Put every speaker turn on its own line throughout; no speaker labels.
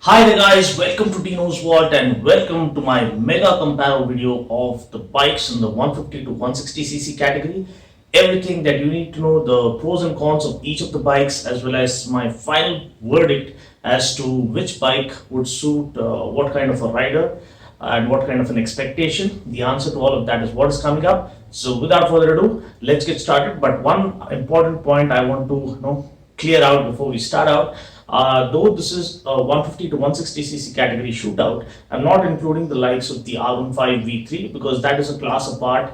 Hi there guys, welcome to Dino's Vault and welcome to my mega comparo video of the bikes in the 150 to 160cc category. Everything that you need to know, the pros and cons of each of the bikes, as well as my final verdict as to which bike would suit what kind of a rider and what kind of an expectation. The answer to all of that is what is coming up. So without further ado, let's get started. But one important point I want to clear out before we start out. Though this is a 150 to 160cc category shootout, I'm not including the likes of the R15 V3 because that is a class apart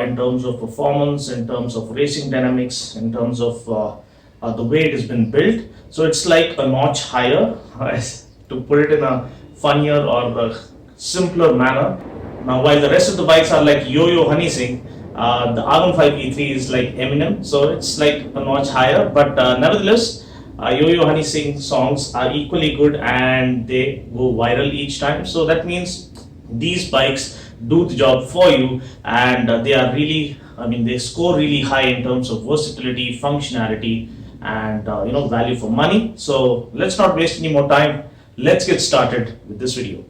in terms of performance, in terms of racing dynamics, in terms of the way it has been built. So it's like a notch higher, to put it in a funnier or a simpler manner. Now, while the rest of the bikes are like Yo-Yo Honey Singh, the R15 V3 is like Eminem, so it's like a notch higher, but nevertheless, Yo-Yo Honey Singh songs are equally good and they go viral each time. So that means these bikes do the job for you, and they are really, they score really high in terms of versatility, functionality, and value for money. So let's not waste any more time. Let's get started with this video.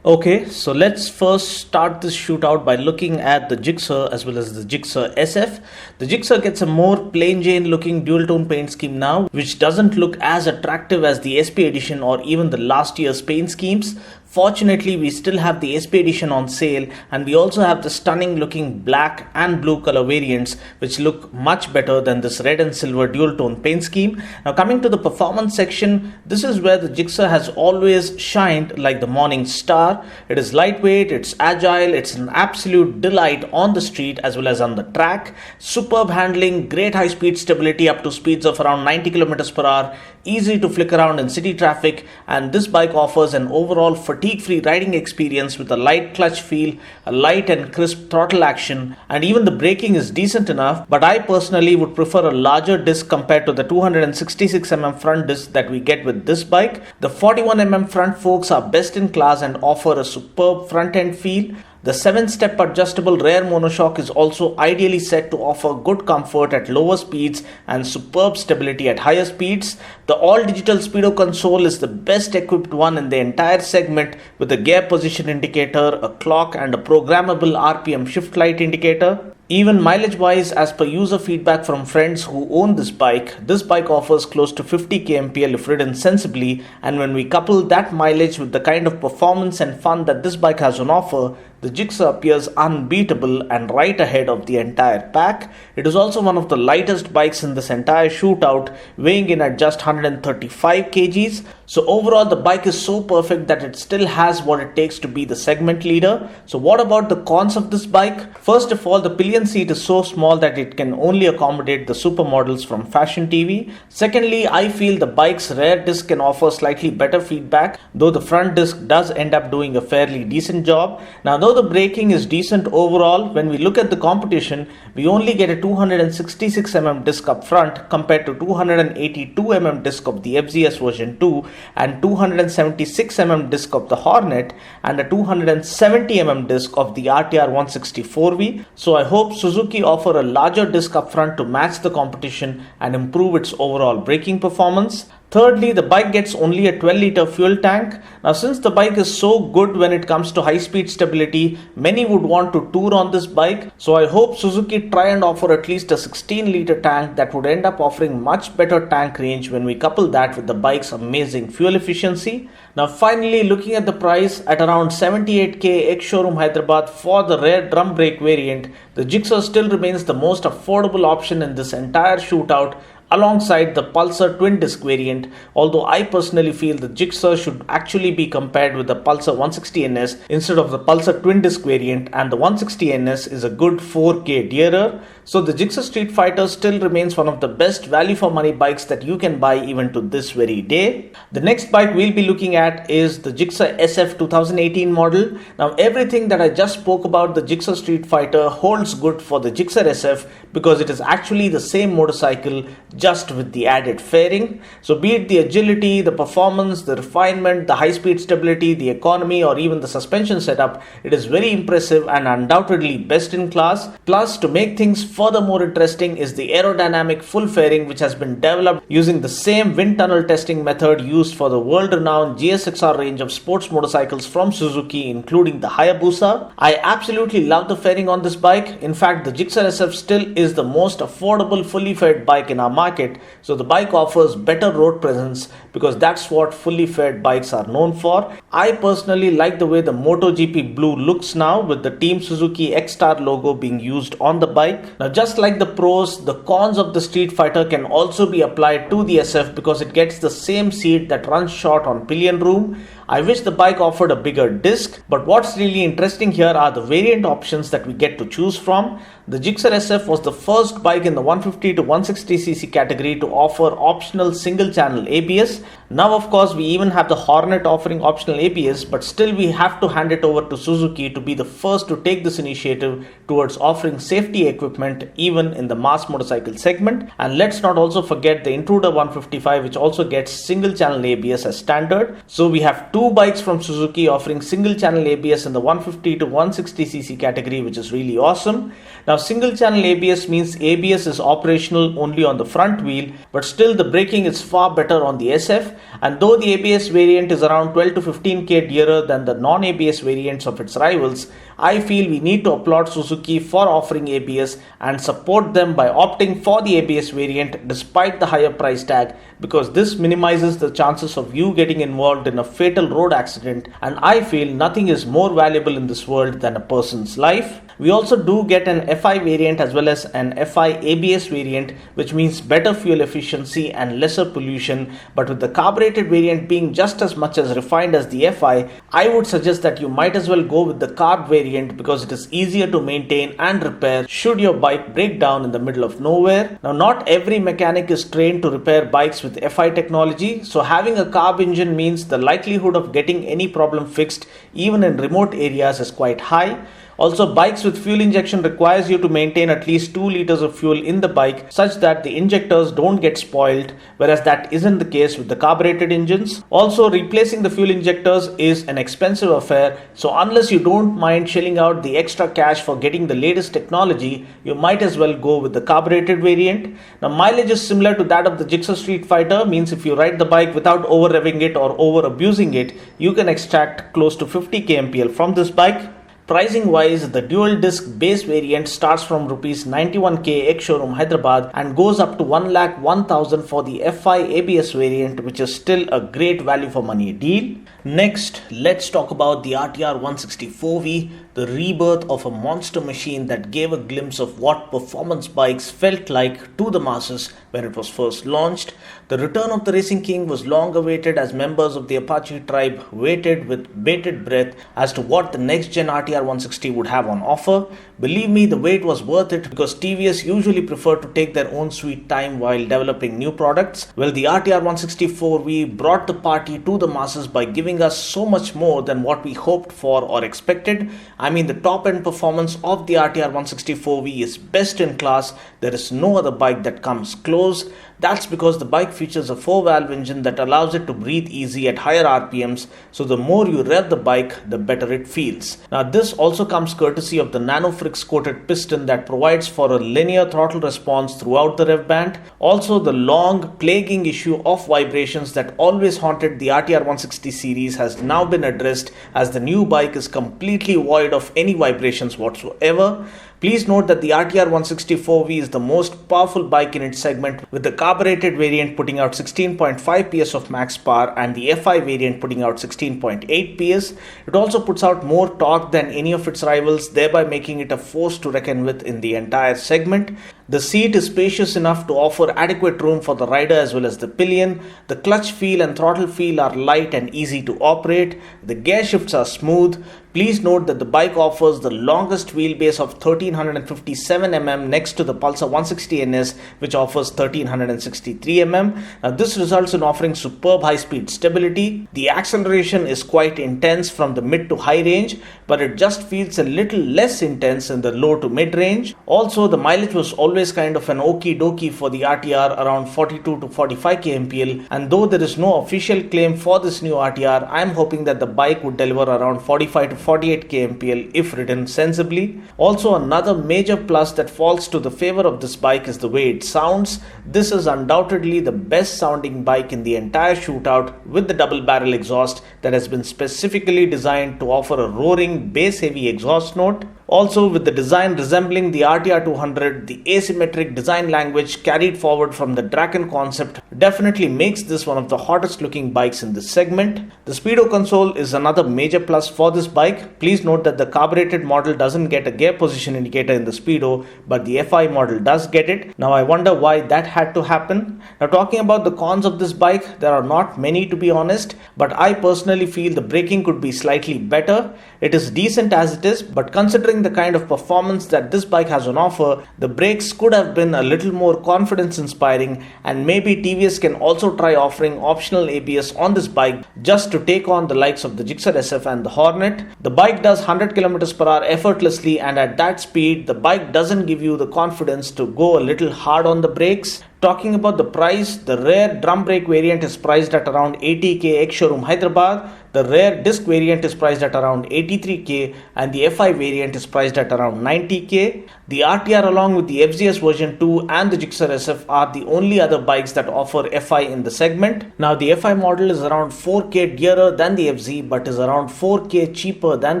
Okay, so let's first start this shootout by looking at the Gixxer as well as the Gixxer Sf. The Gixxer gets a more plain Jane looking dual tone paint scheme now, which doesn't look as attractive as the SP edition or even the last year's paint schemes. Fortunately, we still have the SP edition on sale, and we also have the stunning looking black and blue color variants which look much better than this red and silver dual tone paint scheme. Now coming to the performance section, this is where the Gixxer has always shined like the morning star. It is lightweight, it's agile, it's an absolute delight on the street as well as on the track. Superb handling, great high speed stability up to speeds of around 90 km per hour, easy to flick around in city traffic, and this bike offers an overall fatigue-free riding experience with a light clutch feel, a light and crisp throttle action, and even the braking is decent enough, but I personally would prefer a larger disc compared to the 266mm front disc that we get with this bike. The 41mm front forks are best in class and offer a superb front-end feel. The 7-step adjustable rear monoshock is also ideally set to offer good comfort at lower speeds and superb stability at higher speeds. The all-digital Speedo Console is the best equipped one in the entire segment, with a gear position indicator, a clock, and a programmable RPM shift light indicator. Even mileage-wise, as per user feedback from friends who own this bike offers close to 50 kmpl if ridden sensibly, and when we couple that mileage with the kind of performance and fun that this bike has on offer, the Gixxer appears unbeatable and right ahead of the entire pack. It is also one of the lightest bikes in this entire shootout, weighing in at just 135 kgs. So overall, the bike is so perfect that it still has what it takes to be the segment leader. So what about the cons of this bike? First of all, the pillion seat is so small that it can only accommodate the supermodels from Fashion TV. Secondly, I feel the bike's rear disc can offer slightly better feedback, though the front disc does end up doing a fairly decent job. Now, though the braking is decent overall, when we look at the competition, we only get a 266mm disc up front compared to 282mm disc of the FZS version 2 and 276mm disc of the Hornet and a 270mm disc of the RTR 164V. So I hope Suzuki offer a larger disc up front to match the competition and improve its overall braking performance. Thirdly, the bike gets only a 12-liter fuel tank. Now, since the bike is so good when it comes to high-speed stability, many would want to tour on this bike. So I hope Suzuki try and offer at least a 16-liter tank that would end up offering much better tank range when we couple that with the bike's amazing fuel efficiency. Now, finally, looking at the price, at around 78k ex-showroom Hyderabad for the rear drum brake variant, the Gixxer still remains the most affordable option in this entire shootout, alongside the Pulsar twin disc variant, although I personally feel the Gixxer should actually be compared with the Pulsar 160NS instead of the Pulsar twin disc variant, and the 160NS is a good 4k dearer. So the Gixxer Street Fighter still remains one of the best value for money bikes that you can buy even to this very day. The next bike we'll be looking at is the Gixxer Sf 2018 model. Now everything that I just spoke about the Gixxer Street Fighter holds good for the Gixxer Sf because it is actually the same motorcycle just with the added fairing. So be it the agility, the performance, the refinement, the high speed stability, the economy or even the suspension setup, it is very impressive and undoubtedly best in class. Plus, to make things further more interesting is the aerodynamic full fairing which has been developed using the same wind tunnel testing method used for the world renowned GSXR range of sports motorcycles from Suzuki, including the Hayabusa. I absolutely love the fairing on this bike. In fact, the Gixxer Sf still is the most affordable fully faired bike in our market, so the bike offers better road presence because that's what fully faired bikes are known for. I personally like the way the MotoGP blue looks now with the Team Suzuki X-Star logo being used on the bike. Now just like the pros, the cons of the Street Fighter can also be applied to the SF because it gets the same seat that runs short on pillion room. I wish the bike offered a bigger disc, but what's really interesting here are the variant options that we get to choose from. The Gixxer Sf was the first bike in the 150 to 160cc category to offer optional single channel ABS. Now of course we even have the Hornet offering optional ABS, but still we have to hand it over to Suzuki to be the first to take this initiative towards offering safety equipment even in the mass motorcycle segment. And let's not also forget the Intruder 155 which also gets single channel ABS as standard. So we have two bikes from Suzuki offering single channel ABS in the 150 to 160cc category, which is really awesome. Now single channel ABS means ABS is operational only on the front wheel, but still the braking is far better on the SF, and though the ABS variant is around 12 to 15k dearer than the non-ABS variants of its rivals, I feel we need to applaud Suzuki for offering ABS and support them by opting for the ABS variant despite the higher price tag, because this minimizes the chances of you getting involved in a fatal road accident, and I feel nothing is more valuable in this world than a person's life. We also do get an FI variant as well as an FI ABS variant, which means better fuel efficiency and lesser pollution, but with the carbureted variant being just as much as refined as the FI, I would suggest that you might as well go with the carb variant because it is easier to maintain and repair should your bike break down in the middle of nowhere. Now not every mechanic is trained to repair bikes with FI technology, so having a carb engine means the likelihood of getting any problem fixed even in remote areas is quite high. Also, bikes with fuel injection requires you to maintain at least 2 liters of fuel in the bike such that the injectors don't get spoiled, whereas that isn't the case with the carbureted engines. Also, replacing the fuel injectors is an expensive affair, so unless you don't mind shelling out the extra cash for getting the latest technology, you might as well go with the carbureted variant. Now, mileage is similar to that of the Gixxer Street Fighter, means if you ride the bike without over revving it or over abusing it, you can extract close to 50 kmpl from this bike. Pricing wise, the dual disc base variant starts from Rs 91k ex-showroom Hyderabad and goes up to 1,01,000 for the FI ABS variant, which is still a great value for money deal. Next, let's talk about the RTR 164V, the rebirth of a monster machine that gave a glimpse of what performance bikes felt like to the masses when it was first launched. The return of the Racing King was long awaited as members of the Apache tribe waited with bated breath as to what the next gen RTR 160 would have on offer. Believe me, the wait was worth it because TVS usually prefer to take their own sweet time while developing new products. Well, the RTR 164V brought the party to the masses by giving us so much more than what we hoped for or expected. I mean, the top end performance of the RTR 164V is best in class. There is no other bike that comes close. That's because the bike features a 4-valve engine that allows it to breathe easy at higher RPMs, so the more you rev the bike, the better it feels. Now this also comes courtesy of the NanoFrix coated piston that provides for a linear throttle response throughout the rev band. Also, the long plaguing issue of vibrations that always haunted the RTR 160 series has now been addressed as the new bike is completely void of any vibrations whatsoever. Please note that the RTR 164V is the most powerful bike in its segment, with the carbureted variant putting out 16.5 PS of max power and the FI variant putting out 16.8 PS. It also puts out more torque than any of its rivals, thereby making it a force to reckon with in the entire segment. The seat is spacious enough to offer adequate room for the rider as well as the pillion. The clutch feel and throttle feel are light and easy to operate. The gear shifts are smooth. Please note that the bike offers the longest wheelbase of 13 1357 mm next to the Pulsar 160 NS, which offers 1363 mm. Now this results in offering superb high-speed stability. The acceleration is quite intense from the mid to high range, but it just feels a little less intense in the low to mid range. Also, the mileage was always kind of an okie dokie for the RTR, around 42 to 45 kmpl, and though there is no official claim for this new RTR, I am hoping that the bike would deliver around 45 to 48 kmpl if ridden sensibly. Also, another major plus that falls to the favor of this bike is the way it sounds. This is undoubtedly the best sounding bike in the entire shootout, with the double barrel exhaust that has been specifically designed to offer a roaring bass heavy exhaust note. Also, with the design resembling the RTR 200, the asymmetric design language carried forward from the Draken concept definitely makes this one of the hottest looking bikes in this segment. The Speedo Console is another major plus for this bike. Please note that the carbureted model doesn't get a gear position indicator in the Speedo, but the FI model does get it. Now I wonder why that had to happen. Now, talking about the cons of this bike, there are not many to be honest, but I personally feel the braking could be slightly better. It is decent as it is, but considering the kind of performance that this bike has on offer, the brakes could have been a little more confidence inspiring, and maybe TVS can also try offering optional ABS on this bike just to take on the likes of the Gixxer Sf and the Hornet. The bike does 100 km/h effortlessly, and at that speed the bike doesn't give you the confidence to go a little hard on the brakes. Talking about the price, the rear drum brake variant is priced at around 80k ex-showroom Hyderabad. The rear disc variant is priced at around 83k, and the FI variant is priced at around 90k. The RTR along with the FZS version 2 and the Gixxer Sf are the only other bikes that offer FI in the segment. Now the FI model is around 4k dearer than the FZ, but is around 4k cheaper than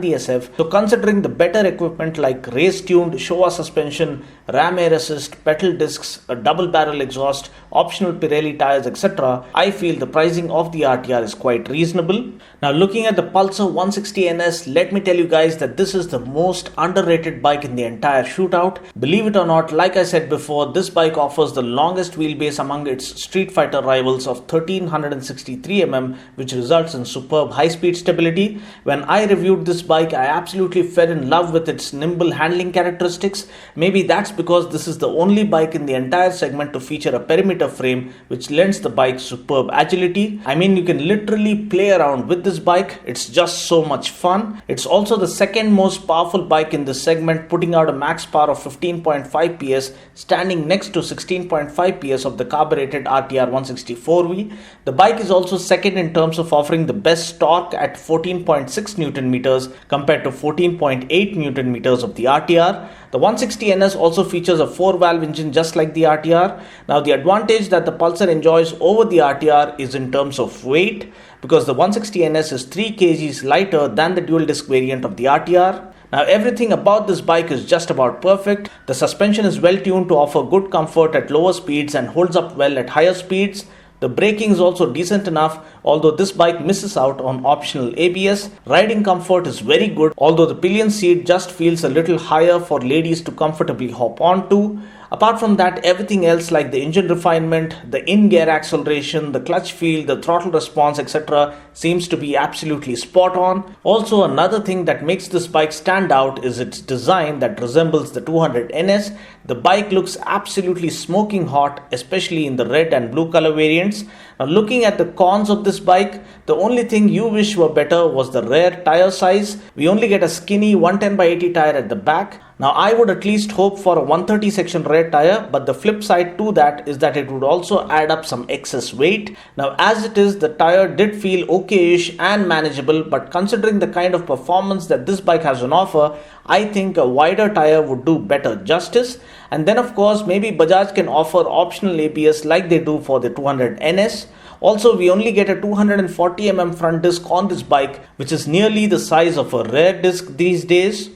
the SF. So considering the better equipment like race-tuned Showa suspension, ram air assist, pedal discs, a double barrel exhaust, optional Pirelli tires, etc., I feel the pricing of the RTR is quite reasonable. Now looking at the Pulsar 160 NS, let me tell you guys that this is the most underrated bike in the entire shootout. Believe it or not, like I said before, this bike offers the longest wheelbase among its Street Fighter rivals of 1363 mm, which results in superb high-speed stability. When I reviewed this bike, I absolutely fell in love with its nimble handling characteristics. Maybe that's because this is the only bike in the entire segment to feature a perimeter frame, which lends the bike superb agility. I mean, you can literally play around with this bike. It's just so much fun. It's also the second most powerful bike in this segment, putting out a max power of 15.5 PS, standing next to 16.5 PS of the carbureted RTR 164V. The bike is also second in terms of offering the best torque at 14.6 Newton meters compared to 14.8 Newton meters of the RTR. The 160 NS also features a 4-valve engine just like the RTR. Now the advantage that the Pulsar enjoys over the RTR is in terms of weight, because the 160 NS is 3 kgs lighter than the dual disc variant of the RTR. Now everything about this bike is just about perfect. The suspension is well tuned to offer good comfort at lower speeds and holds up well at higher speeds. The braking is also decent enough, although this bike misses out on optional ABS. Riding comfort is very good, although the pillion seat just feels a little higher for ladies to comfortably hop onto. Apart from that, everything else like the engine refinement, the in-gear acceleration, the clutch feel, the throttle response, etc. seems to be absolutely spot on. Also, another thing that makes this bike stand out is its design that resembles the 200 NS. The bike looks absolutely smoking hot, especially in the red and blue color variants. Now, looking at the cons of this bike, the only thing you wish were better was the rear tire size. We only get a skinny 110/80 tire at the back. Now I would at least hope for a 130 section rear tire, but the flip side to that is that it would also add up some excess weight. Now as it is, the tire did feel okay-ish and manageable, but considering the kind of performance that this bike has on offer, I think a wider tire would do better justice. And then of course maybe Bajaj can offer optional ABS like they do for the 200 NS. Also, we only get a 240mm front disc on this bike, which is nearly the size of a rear disc these days.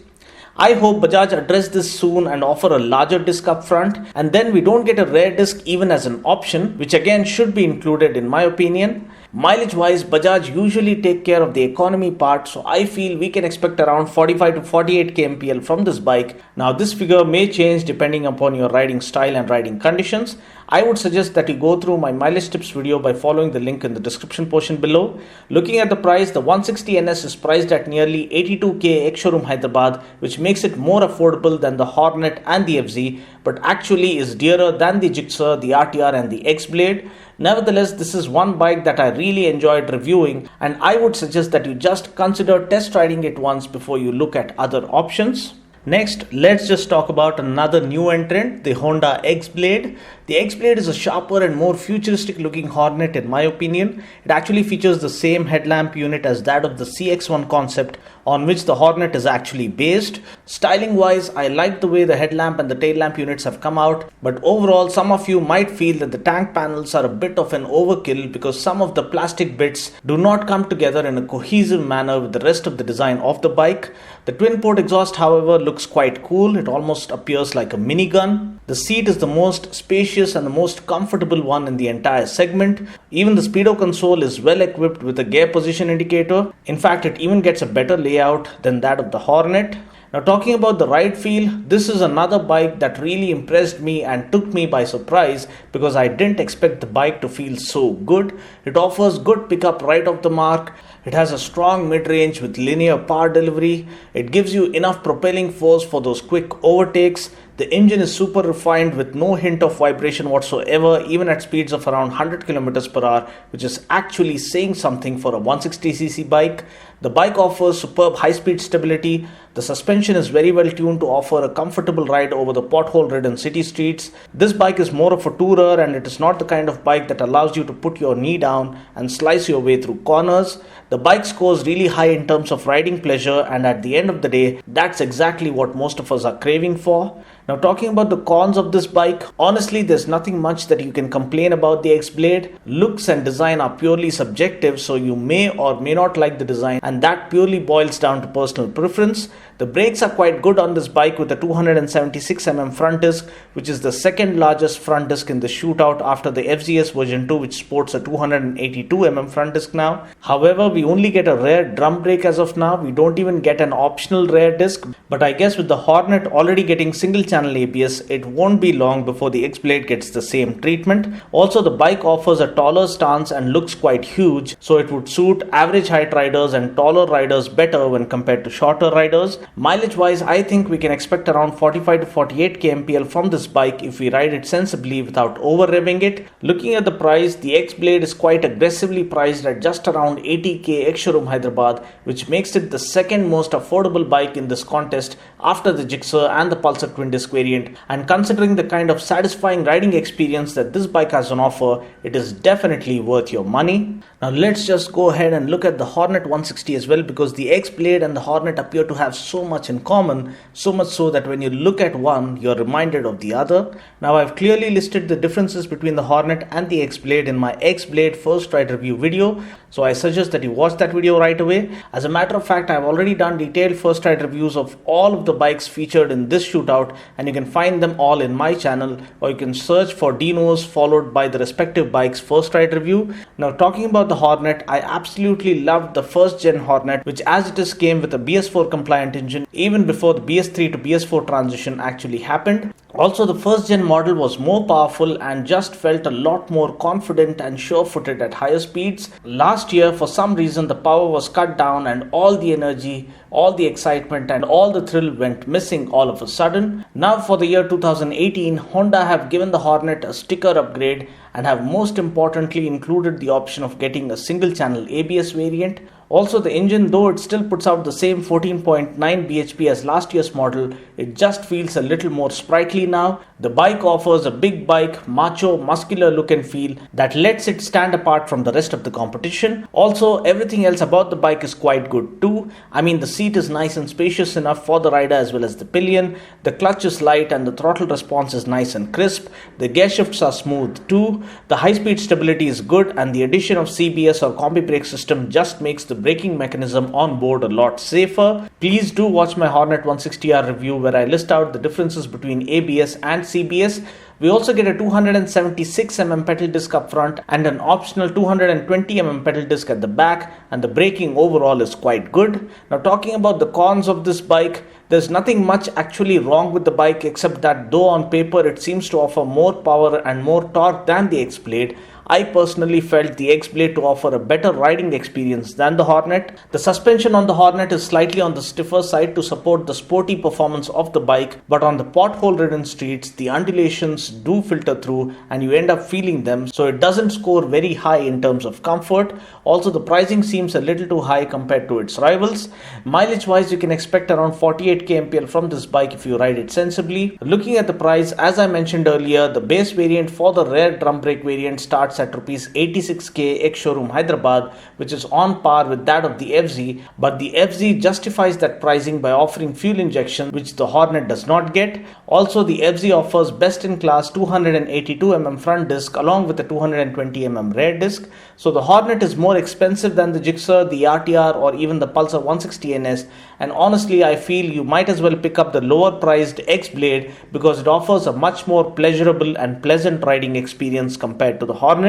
I hope Bajaj address this soon and offer a larger disc up front, and then we don't get a rear disc even as an option, which again should be included in my opinion. Mileage wise, Bajaj usually take care of the economy part, so I feel we can expect around 45 to 48 kmpl from this bike. Now this figure may change depending upon your riding style and riding conditions. I would suggest that you go through my mileage tips video by following the link in the description portion below. Looking at the price, the 160 NS is priced at nearly 82k ex-showroom Hyderabad, which makes it more affordable than the Hornet and the FZ, but actually is dearer than the Gixxer, the RTR and the X-Blade. Nevertheless, this is one bike that I really enjoyed reviewing, and I would suggest that you just consider test riding it once before you look at other options. Next, let's just talk about another new entrant, the Honda X-Blade. The X-Blade is a sharper and more futuristic looking Hornet in my opinion. It actually features the same headlamp unit as that of the CX-1 concept on which the Hornet is actually based. Styling wise, I like the way the headlamp and the tail lamp units have come out, but overall some of you might feel that the tank panels are a bit of an overkill because some of the plastic bits do not come together in a cohesive manner with the rest of the design of the bike. The twin port exhaust, however, looks quite cool. It almost appears like a minigun. The seat is the most spacious and the most comfortable one in the entire segment. Even the Speedo Console is well equipped with a gear position indicator. In fact, it even gets a better layout than that of the Hornet. Now, talking about the ride feel, this is another bike that really impressed me and took me by surprise because I didn't expect the bike to feel so good. It offers good pickup right off the mark. It has a strong mid-range with linear power delivery. It gives you enough propelling force for those quick overtakes. The engine is super refined with no hint of vibration whatsoever, even at speeds of around 100 km per hour, which is actually saying something for a 160cc bike. The bike offers superb high-speed stability. The suspension is very well tuned to offer a comfortable ride over the pothole-ridden city streets. This bike is more of a tourer, and it is not the kind of bike that allows you to put your knee down and slice your way through corners. The bike scores really high in terms of riding pleasure, and at the end of the day, that's exactly what most of us are craving for. Now, talking about the cons of this bike, honestly there's nothing much that you can complain about the X-Blade. Looks and design are purely subjective, so you may or may not like the design, and that purely boils down to personal preference. The brakes are quite good on this bike with a 276mm front disc, which is the second largest front disc in the shootout after the FZS V2.0, which sports a 282mm front disc now. However, we only get a rear drum brake as of now. We don't even get an optional rear disc, but I guess with the Hornet already getting single channel ABS, it won't be long before the X-Blade gets the same treatment. Also, the bike offers a taller stance and looks quite huge, so it would suit average height riders and taller riders better when compared to shorter riders. Mileage wise, I think we can expect around 45 to 48 kmpl from this bike if we ride it sensibly without over revving it. Looking at the price, the X-Blade is quite aggressively priced at just around 80k ex-showroom Hyderabad, which makes it the second most affordable bike in this contest after the Gixxer and the Pulsar twin disc variant. And considering the kind of satisfying riding experience that this bike has on offer, it is definitely worth your money. Now let's just go ahead and look at the Hornet 160 as well, because the X-Blade and the Hornet appear to have so much in common, so much so that when you look at one, you're reminded of the other. Now I've clearly listed the differences between the Hornet and the X-Blade in my X-Blade first ride review video, so I suggest that you watch that video right away. As a matter of fact, I've already done detailed first ride reviews of all of the bikes featured in this shootout, and you can find them all in my channel, or you can search for Dinos followed by the respective bikes first ride review. Now, talking about the Hornet, I absolutely loved the first gen Hornet, which as it is came with a BS4 compliant engine even before the BS3 to BS4 transition actually happened. Also, the first gen model was more powerful and just felt a lot more confident and sure-footed at higher speeds. Last year, for some reason, the power was cut down and all the energy, all the excitement and all the thrill went missing all of a sudden. Now for the year 2018, Honda have given the Hornet a sticker upgrade and have most importantly included the option of getting a single channel ABS variant. Also, the engine, though it still puts out the same 14.9 bhp as last year's model, it just feels a little more sprightly now. The bike offers a big bike, macho, muscular look and feel that lets it stand apart from the rest of the competition. Also, everything else about the bike is quite good too. I mean, the seat is nice and spacious enough for the rider as well as the pillion. The clutch is light and the throttle response is nice and crisp. The gear shifts are smooth too. The high-speed stability is good, and the addition of CBS or combi brake system just makes the braking mechanism on board a lot safer. Please do watch my Hornet 160R review where I list out the differences between ABS and CBS. We also get a 276mm pedal disc up front and an optional 220mm pedal disc at the back, and the braking overall is quite good. Now talking about the cons of this bike, there's nothing much actually wrong with the bike except that though on paper it seems to offer more power and more torque than the X-Blade, I personally felt the X-Blade to offer a better riding experience than the Hornet. The suspension on the Hornet is slightly on the stiffer side to support the sporty performance of the bike, but on the pothole-ridden streets, the undulations do filter through and you end up feeling them, so it doesn't score very high in terms of comfort. Also, the pricing seems a little too high compared to its rivals. Mileage-wise, you can expect around 48 kmpl from this bike if you ride it sensibly. Looking at the price, as I mentioned earlier, the base variant for the rear drum brake variant starts at Rs 86k ex-showroom Hyderabad, which is on par with that of the FZ, but the FZ justifies that pricing by offering fuel injection, which the Hornet does not get. Also, the FZ offers best-in-class 282mm front disc along with a 220mm rear disc, so the Hornet is more expensive than the Gixxer, the RTR or even the Pulsar 160 NS, and honestly I feel you might as well pick up the lower priced X-Blade because it offers a much more pleasurable and pleasant riding experience compared to the Hornet.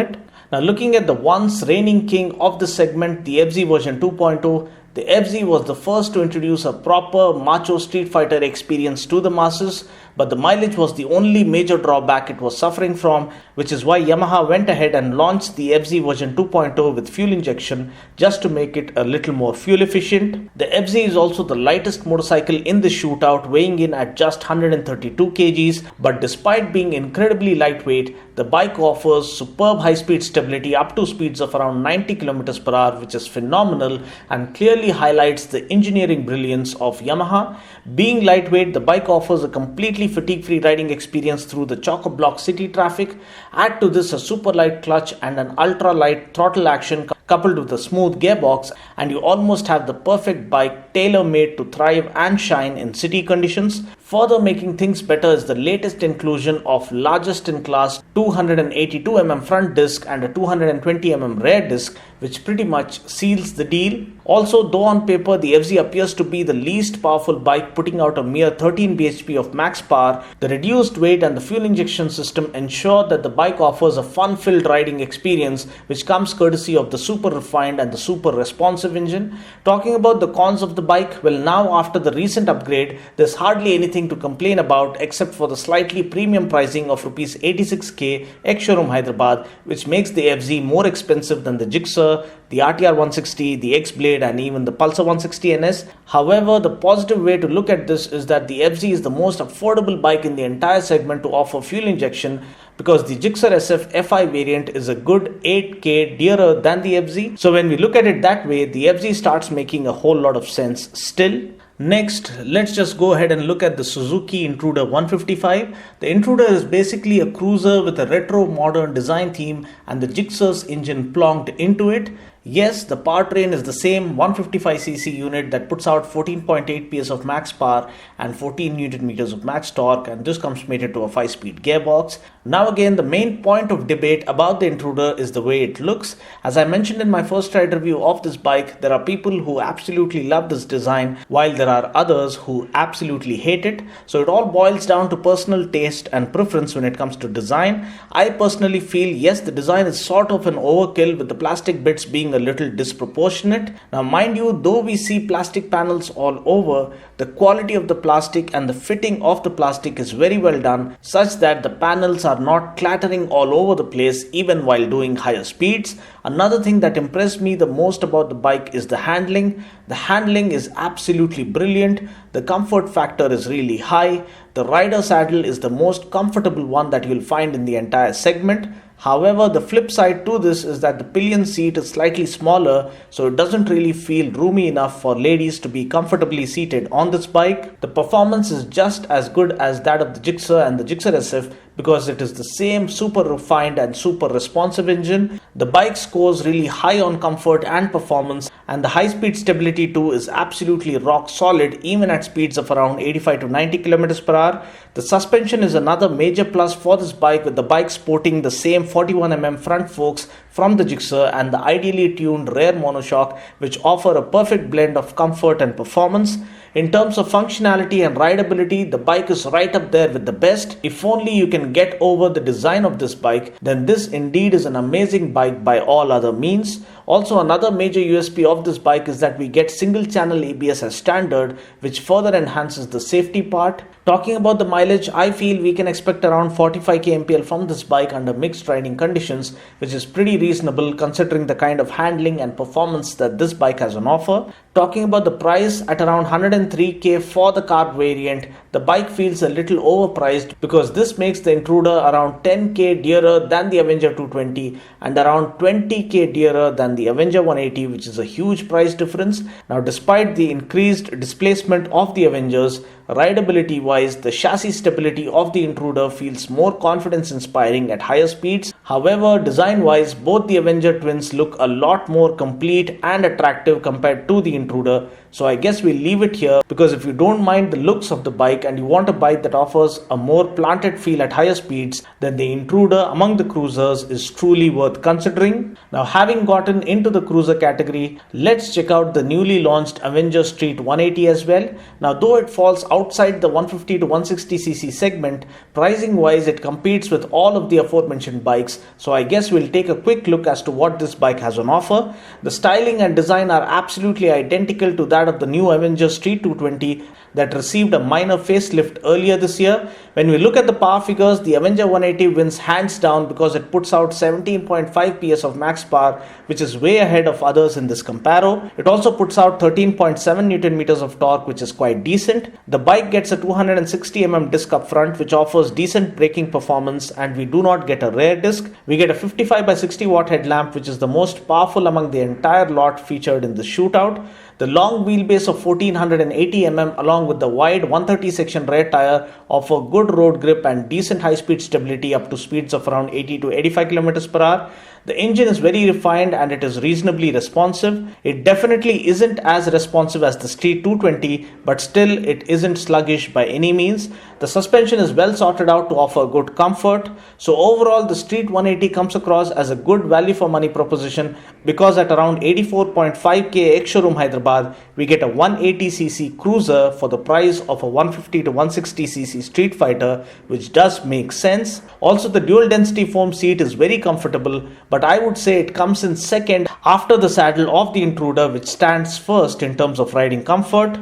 Now looking at the once reigning king of the segment, the FZ version 2.0, the FZ was the first to introduce a proper macho street fighter experience to the masses, but the mileage was the only major drawback it was suffering from, which is why Yamaha went ahead and launched the FZ version 2.0 with fuel injection just to make it a little more fuel efficient. The FZ is also the lightest motorcycle in the shootout, weighing in at just 132 kgs, but despite being incredibly lightweight, the bike offers superb high-speed stability up to speeds of around 90 km per hour, which is phenomenal and clearly highlights the engineering brilliance of Yamaha. Being lightweight, the bike offers a completely fatigue-free riding experience through the chock-a-block city traffic. Add to this a super light clutch and an ultra-light throttle action coupled with a smooth gearbox, and you almost have the perfect bike tailor-made to thrive and shine in city conditions. Further making things better is the latest inclusion of largest in class 282mm front disc and a 220mm rear disc, which pretty much seals the deal. Also, though on paper the FZ appears to be the least powerful bike, putting out a mere 13 bhp of max power, the reduced weight and the fuel injection system ensure that the bike offers a fun-filled riding experience, which comes courtesy of the super refined and the super responsive engine. Talking about the cons of the bike, well, now after the recent upgrade, there's hardly anything to complain about except for the slightly premium pricing of Rs 86k ex-showroom Hyderabad, which makes the FZ more expensive than the Gixxer, the RTR 160, the X-Blade and even the Pulsar 160 NS. However, the positive way to look at this is that the FZ is the most affordable bike in the entire segment to offer fuel injection, because the Gixxer Sf Fi variant is a good 8k dearer than the FZ. So when we look at it that way, the FZ starts making a whole lot of sense still. Next, let's just go ahead and look at the Suzuki Intruder 155. The Intruder is basically a cruiser with a retro modern design theme and the Gixxer's engine plonked into it. Yes, the powertrain is the same 155cc unit that puts out 14.8 PS of max power and 14 Nm of max torque, and this comes mated to a 5-speed gearbox. Now again, the main point of debate about the Intruder is the way it looks. As I mentioned in my first ride review of this bike, there are people who absolutely love this design while there are others who absolutely hate it. So it all boils down to personal taste and preference when it comes to design. I personally feel yes, the design is sort of an overkill, with the plastic bits being a little disproportionate. Now mind you, though we see plastic panels all over, the quality of the plastic and the fitting of the plastic is very well done, such that the panels are not clattering all over the place even while doing higher speeds. Another thing that impressed me the most about the bike is the handling. The handling is absolutely brilliant. The comfort factor is really high. The rider saddle is the most comfortable one that you'll find in the entire segment. However, the flip side to this is that the pillion seat is slightly smaller, so it doesn't really feel roomy enough for ladies to be comfortably seated on this bike. The performance is just as good as that of the Gixxer and the Gixxer Sf because it is the same super refined and super responsive engine. The bike scores really high on comfort and performance, and the high speed stability too is absolutely rock solid even at speeds of around 85 to 90 km per hour. The suspension is another major plus for this bike, with the bike sporting the same 41mm front forks from the Gixxer and the ideally tuned rear monoshock, which offer a perfect blend of comfort and performance. In terms of functionality and rideability, the bike is right up there with the best. If only you can get over the design of this bike, then this indeed is an amazing bike by all other means. Also, another major USP of this bike is that we get single channel ABS as standard, which further enhances the safety part. Talking about the mileage, I feel we can expect around 45 kmpl from this bike under mixed riding conditions, which is pretty reasonable considering the kind of handling and performance that this bike has on offer. Talking about the price, at around 103k for the carb variant, the bike feels a little overpriced because this makes the Intruder around 10k dearer than the Avenger 220 and around 20k dearer than the Avenger 180, which is a huge price difference. Now, despite the increased displacement of the Avengers, rideability wise, the chassis stability of the Intruder feels more confidence inspiring at higher speeds. However, design wise, both the Avenger twins look a lot more complete and attractive compared to the Intruder. So I guess we'll leave it here, because if you don't mind the looks of the bike and you want a bike that offers a more planted feel at higher speeds, then the Intruder among the cruisers is truly worth considering. Now, having gotten into the cruiser category, let's check out the newly launched Avenger Street 180 as well. Now, though it falls outside the 150 to 160cc segment, pricing wise it competes with all of the aforementioned bikes. So I guess we'll take a quick look as to what this bike has on offer. The styling and design are absolutely identical to that of the new Avenger Street 220 that received a minor facelift earlier this year. When we look at the power figures, the Avenger 180 wins hands down because it puts out 17.5 PS of max power, which is way ahead of others in this Comparo. It also puts out 13.7 Newton meters of torque, which is quite decent. The bike gets a 260mm disc up front, which offers decent braking performance, and we do not get a rear disc. We get a 55 by 60 watt headlamp, which is the most powerful among the entire lot featured in the shootout. The long wheelbase of 1480mm along with the wide 130 section rear tire offer good road grip and decent high speed stability up to speeds of around 80 to 85 km per hour. The engine is very refined and it is reasonably responsive. It definitely isn't as responsive as the Street 220, but still it isn't sluggish by any means. The suspension is well sorted out to offer good comfort. So overall, the Street 180 comes across as a good value for money proposition, because at around 84.5k ex-showroom Hyderabad, we get a 180cc cruiser for the price of a 150 to 160cc Street Fighter, which does make sense. Also, the dual density foam seat is very comfortable, but I would say it comes in second after the saddle of the Intruder, which stands first in terms of riding comfort.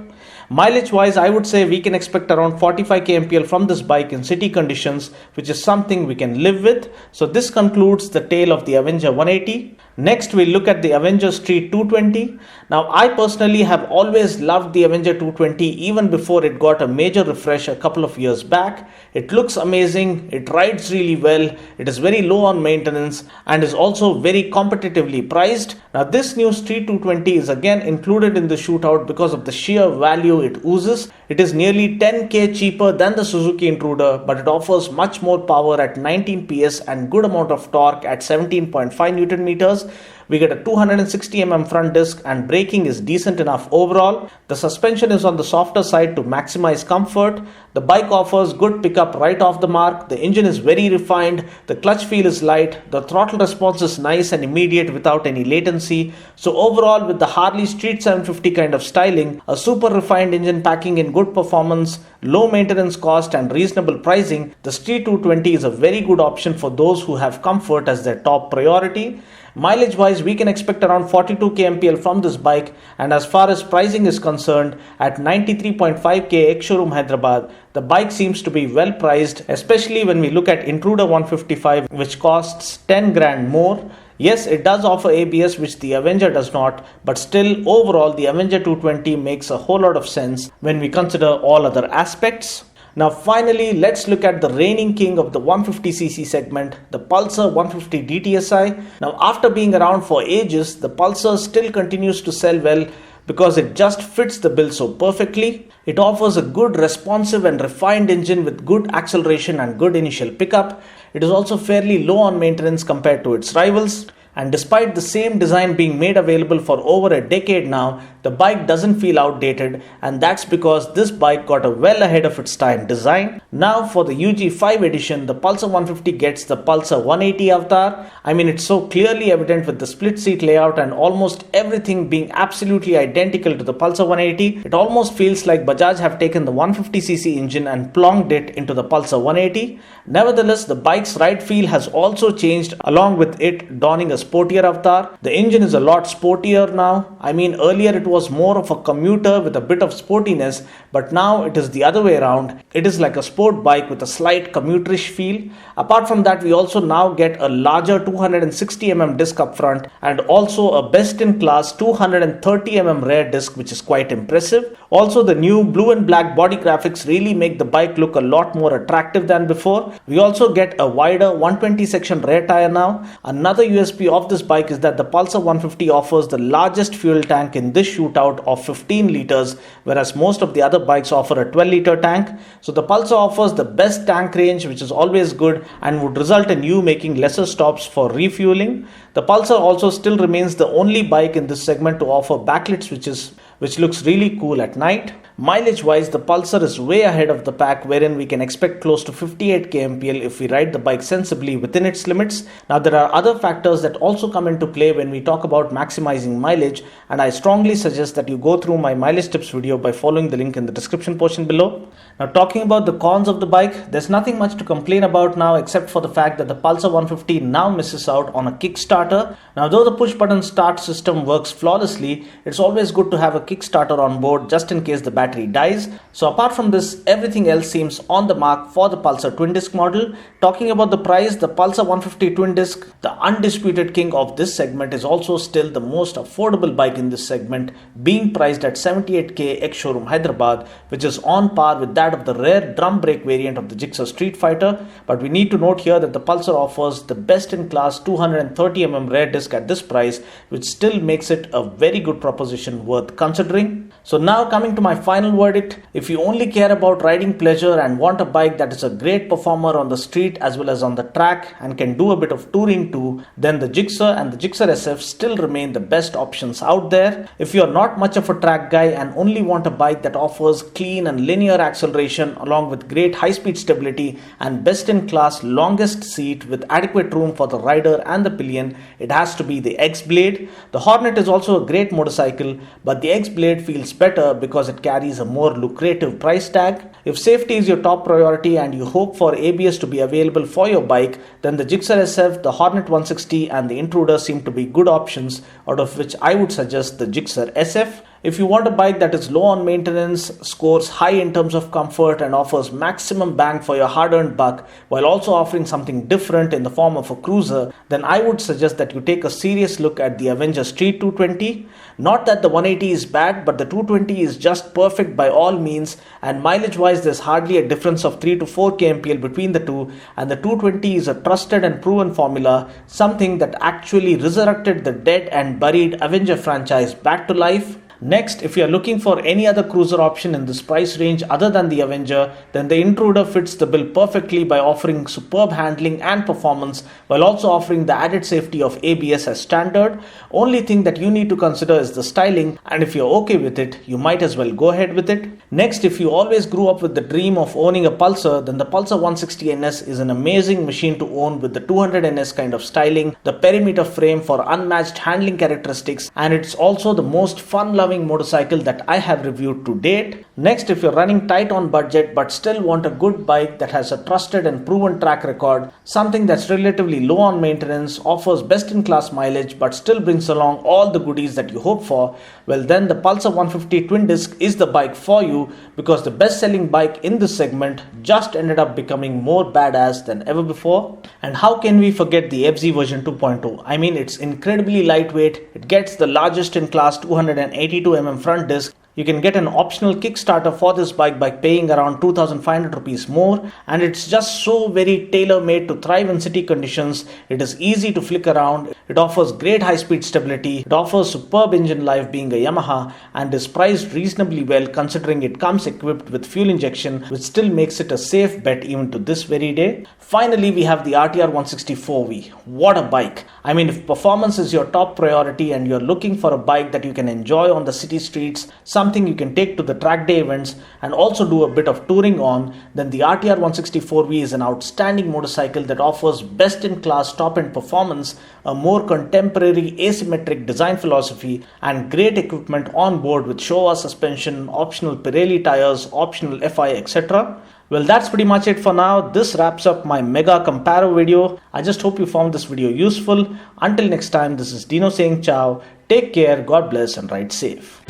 Mileage wise, I would say we can expect around 45 kmpl from this bike in city conditions, which is something we can live with. So this concludes the tale of the Avenger 180. Next, we look at the Avenger Street 220. Now, I personally have always loved the Avenger 220 even before it got a major refresh a couple of years back. It looks amazing, it rides really well, it is very low on maintenance and is also very competitively priced. Now, this new Street 220 is again included in the shootout because of the sheer value it oozes. It is nearly 10k cheaper than the Suzuki Intruder, but it offers much more power at 19 PS and good amount of torque at 17.5 Newton meters. We get a 260mm front disc and braking is decent enough overall. The suspension is on the softer side to maximize comfort. The bike offers good pickup right off the mark. The engine is very refined. The clutch feel is light. The throttle response is nice and immediate without any latency. So overall, with the Harley Street 750 kind of styling, a super refined engine packing in good performance, low maintenance cost and reasonable pricing, the Street 220 is a very good option for those who have comfort as their top priority. Mileage wise, we can expect around 42 kmpl from this bike, and as far as pricing is concerned, at 93.5k ex-showroom Hyderabad, the bike seems to be well priced, especially when we look at Intruder 155, which costs 10 grand more. Yes, it does offer ABS, which the Avenger does not, but still overall the Avenger 220 makes a whole lot of sense when we consider all other aspects. Now finally, let's look at the reigning king of the 150cc segment, the Pulsar 150 D Tsi. Now, after being around for ages, the Pulsar still continues to sell well because it just fits the bill so perfectly. It offers a good, responsive and refined engine with good acceleration and good initial pickup. It is also fairly low on maintenance compared to its rivals. And despite the same design being made available for over a decade now, the bike doesn't feel outdated, and that's because this bike got a well ahead of its time design. Now for the UG5 edition, the Pulsar 150 gets the Pulsar 180 avatar. I mean, it's so clearly evident with the split seat layout and almost everything being absolutely identical to the Pulsar 180. It almost feels like Bajaj have taken the 150cc engine and plonked it into the Pulsar 180. Nevertheless, the bike's ride feel has also changed along with it donning a sportier avatar. The engine is a lot sportier now. I mean, earlier it was more of a commuter with a bit of sportiness, but now it is the other way around. It is like a sport bike with a slight commuterish feel. Apart from that, we also now get a larger 260mm disc up front and also a best-in-class 230mm rear disc, which is quite impressive. Also, the new blue and black body graphics really make the bike look a lot more attractive than before. We also get a wider 120 section rear tire now. Another USP of this bike is that the Pulsar 150 offers the largest fuel tank in this shootout of 15 liters, whereas most of the other bikes offer a 12-liter tank. So the Pulsar offers the best tank range, which is always good and would result in you making lesser stops for refueling. The Pulsar also still remains the only bike in this segment to offer backlit switches, which looks really cool at night. Mileage wise, the Pulsar is way ahead of the pack, wherein we can expect close to 58 kmpl if we ride the bike sensibly within its limits. Now there are other factors that also come into play when we talk about maximizing mileage, and I strongly suggest that you go through my mileage tips video by following the link in the description portion below. Now talking about the cons of the bike, there's nothing much to complain about now except for the fact that the Pulsar 150 now misses out on a kickstarter. Now though the push button start system works flawlessly, it's always good to have a kickstarter on board just in case the battery dies. So apart from this, everything else seems on the mark for the Pulsar twin disc model. Talking about the price, the Pulsar 150 twin disc, the undisputed king of this segment, is also still the most affordable bike in this segment, being priced at 78k ex-showroom Hyderabad, which is on par with that of the rare drum brake variant of the Gixxer Street Fighter. But we need to note here that the Pulsar offers the best-in-class 230mm rear disc at this price, which still makes it a very good proposition worth considering. So now coming to my final verdict, if you only care about riding pleasure and want a bike that is a great performer on the street as well as on the track and can do a bit of touring too, then the Gixxer and the Gixxer Sf still remain the best options out there. If you are not much of a track guy and only want a bike that offers clean and linear acceleration along with great high-speed stability and best-in-class longest seat with adequate room for the rider and the pillion, it has to be the X-Blade. The Hornet is also a great motorcycle, but the X-Blade feels better because it carries a more lucrative price tag. If safety is your top priority and you hope for ABS to be available for your bike, then the Gixxer Sf, the Hornet 160 and the Intruder seem to be good options, out of which I would suggest the Gixxer Sf. If you want a bike that is low on maintenance, scores high in terms of comfort and offers maximum bang for your hard-earned buck while also offering something different in the form of a cruiser, then I would suggest that you take a serious look at the Avenger Street 220. Not that the 180 is bad, but the 220 is just perfect by all means, and mileage wise there's hardly a difference of 3 to 4 kmpl between the two, and the 220 is a trusted and proven formula, something that actually resurrected the dead and buried Avenger franchise back to life. Next, if you are looking for any other cruiser option in this price range other than the Avenger, then the Intruder fits the bill perfectly by offering superb handling and performance while also offering the added safety of ABS as standard. Only thing that you need to consider is the styling, and if you're okay with it, you might as well go ahead with it. Next, if you always grew up with the dream of owning a Pulsar, then the Pulsar 160 NS is an amazing machine to own with the 200 NS kind of styling, the perimeter frame for unmatched handling characteristics, and it's also the most fun-loving motorcycle that I have reviewed to date. Next, if you're running tight on budget but still want a good bike that has a trusted and proven track record, something that's relatively low on maintenance, offers best-in-class mileage but still brings along all the goodies that you hope for, well then the Pulsar 150 twin disc is the bike for you, because the best-selling bike in this segment just ended up becoming more badass than ever before. And how can we forget the FZ version 2.0? I mean, it's incredibly lightweight, it gets the largest in class 282mm front disc, You can get an optional Kickstarter for this bike by paying around 2,500 rupees more, and it's just so very tailor-made to thrive in city conditions. It is easy to flick around, it offers great high-speed stability, it offers superb engine life being a Yamaha, and is priced reasonably well considering it comes equipped with fuel injection, which still makes it a safe bet even to this very day. Finally, we have the RTR 164V. What a bike! I mean, if performance is your top priority and you're looking for a bike that you can enjoy on the city streets, something you can take to the track day events and also do a bit of touring on, then the RTR 164V is an outstanding motorcycle that offers best-in-class top-end performance, a more contemporary asymmetric design philosophy, and great equipment on board with Showa suspension, optional Pirelli tires, optional FI, etc. Well, that's pretty much it for now. This wraps up my mega Comparo video. I just hope you found this video useful. Until next time, this is Dino saying ciao. Take care, God bless, and ride safe.